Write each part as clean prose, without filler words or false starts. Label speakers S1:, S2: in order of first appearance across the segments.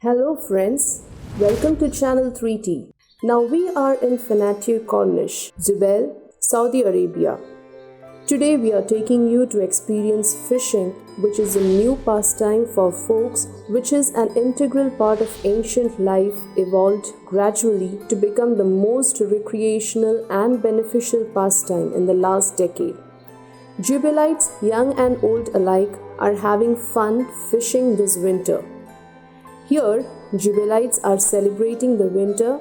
S1: Hello friends, welcome to channel 3T. Now we are in Fanatir Cornish, Jubail, Saudi Arabia. Today we are taking you to experience fishing, which is a new pastime for folks, which is an integral part of ancient life evolved gradually to become the most recreational and beneficial pastime in the last decade. Jubailites, young and old alike, are having fun fishing this winter. Here, Jubailites are celebrating the winter.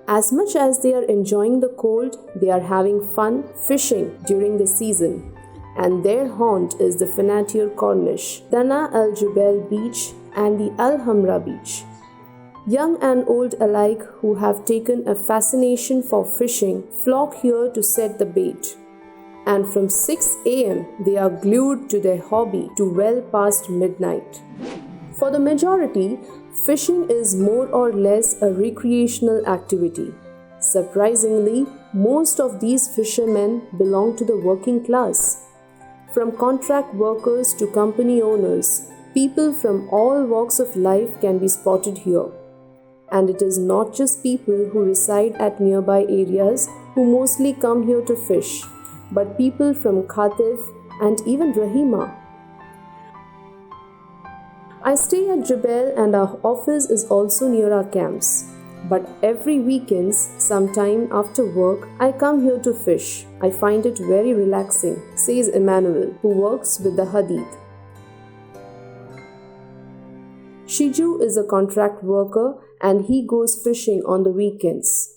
S1: As much as they are enjoying the cold, they are having fun fishing during the season. And their haunt is the Fanatir Cornish, Dana Al Jubail Beach and the Al Hamra Beach. Young and old alike who have taken a fascination for fishing flock here to set the bait. And from 6 a.m. they are glued to their hobby to well past midnight. For the majority, fishing is more or less a recreational activity. Surprisingly, most of these fishermen belong to the working class. From contract workers to company owners, people from all walks of life can be spotted here. And it is not just people who reside at nearby areas who mostly come here to fish, but people from Khatif and even Rahima. I stay at Jubail and our office is also near our camps. But every weekends, sometime after work, I come here to fish. I find it very relaxing, says Emmanuel, who works with the Hadith. Shiju is a contract worker and he goes fishing on the weekends.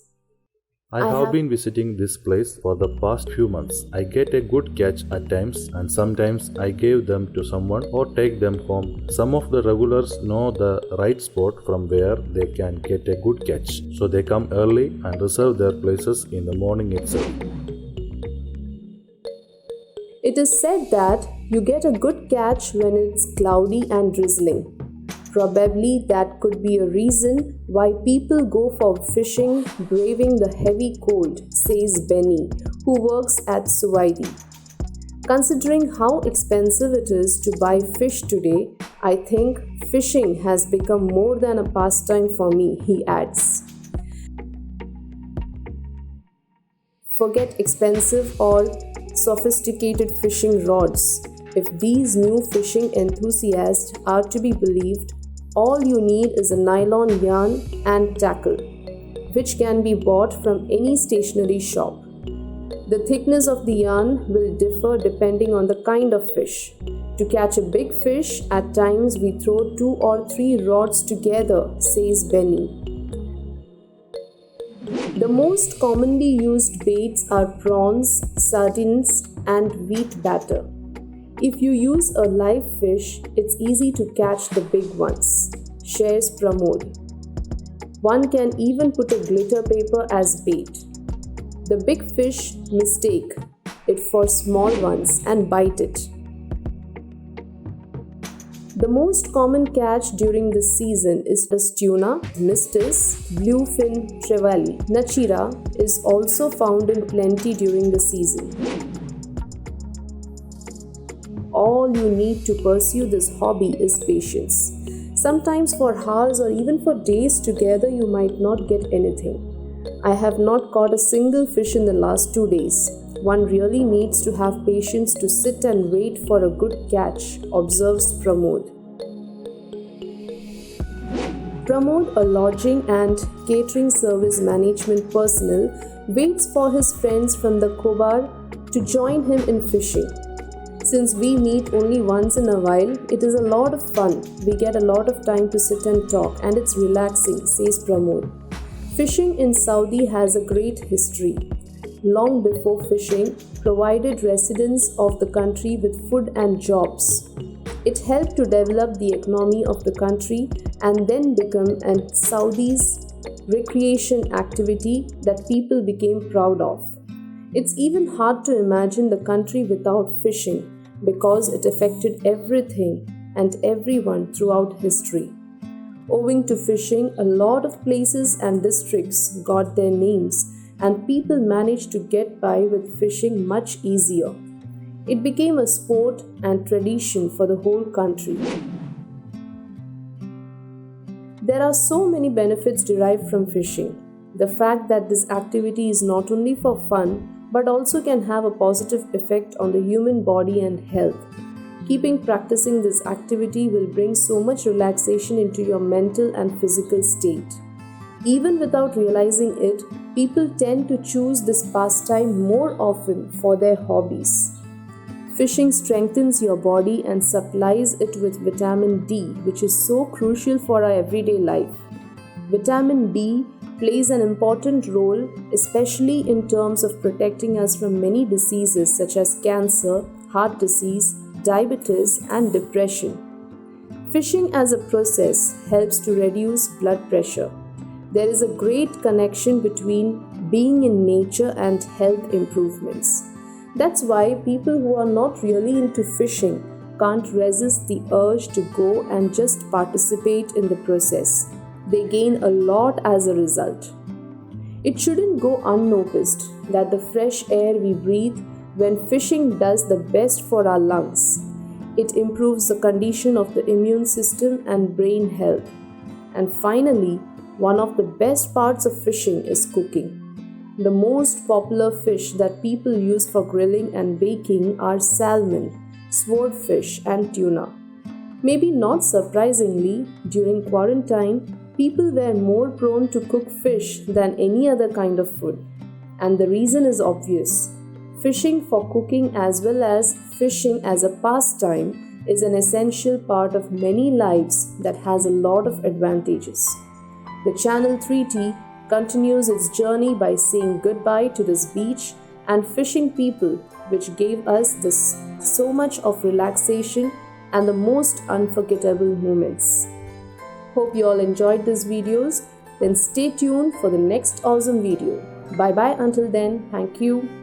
S2: I have been visiting this place for the past few months. I get a good catch at times and sometimes I give them to someone or take them home. Some of the regulars know the right spot from where they can get a good catch. So they come early and reserve their places in the morning itself.
S1: It is said that you get a good catch when it's cloudy and drizzling. Probably that could be a reason why people go for fishing braving the heavy cold, says Benny, who works at Suwaidi. Considering how expensive it is to buy fish today, I think fishing has become more than a pastime for me, he adds. Forget expensive or sophisticated fishing rods. If these new fishing enthusiasts are to be believed, all you need is a nylon yarn and tackle, which can be bought from any stationery shop. The thickness of the yarn will differ depending on the kind of fish. To catch a big fish, at times we throw 2 or 3 rods together, says Benny. The most commonly used baits are prawns, sardines, and wheat batter. If you use a live fish, it's easy to catch the big ones, shares Pramod. One can even put a glitter paper as bait. The big fish mistake it for small ones and bite it. The most common catch during this season is tuna, mistis, bluefin trevally. Nachira is also found in plenty during the season. All you need to pursue this hobby is patience. Sometimes for hours or even for days together you might not get anything. I have not caught a single fish in the last 2 days. One really needs to have patience to sit and wait for a good catch, observes Pramod. Pramod, a lodging and catering service management personnel, waits for his friends from the Khobar to join him in fishing. Since we meet only once in a while, it is a lot of fun. We get a lot of time to sit and talk and it's relaxing, says Pramod. Fishing in Saudi has a great history. Long before fishing provided residents of the country with food and jobs. It helped to develop the economy of the country and then become a Saudi's recreation activity that people became proud of. It's even hard to imagine the country without fishing because it affected everything and everyone throughout history. Owing to fishing, a lot of places and districts got their names and people managed to get by with fishing much easier. It became a sport and tradition for the whole country. There are so many benefits derived from fishing. The fact that this activity is not only for fun but also can have a positive effect on the human body and health. Keeping practicing this activity will bring so much relaxation into your mental and physical state. Even without realizing it, people tend to choose this pastime more often for their hobbies. Fishing strengthens your body and supplies it with vitamin D, which is so crucial for our everyday life. Vitamin D plays an important role, especially in terms of protecting us from many diseases such as cancer, heart disease, diabetes, and depression. Fishing as a process helps to reduce blood pressure. There is a great connection between being in nature and health improvements. That's why people who are not really into fishing can't resist the urge to go and just participate in the process. They gain a lot as a result. It shouldn't go unnoticed that the fresh air we breathe when fishing does the best for our lungs. It improves the condition of the immune system and brain health. And finally, one of the best parts of fishing is cooking. The most popular fish that people use for grilling and baking are salmon, swordfish, and tuna. Maybe not surprisingly, during quarantine, people were more prone to cook fish than any other kind of food. And the reason is obvious. Fishing for cooking as well as fishing as a pastime is an essential part of many lives that has a lot of advantages. The Channel 3T continues its journey by saying goodbye to this beach and fishing people, which gave us this so much of relaxation and the most unforgettable moments. Hope you all enjoyed these videos. Then stay tuned for the next awesome video. Bye bye until then. Thank you.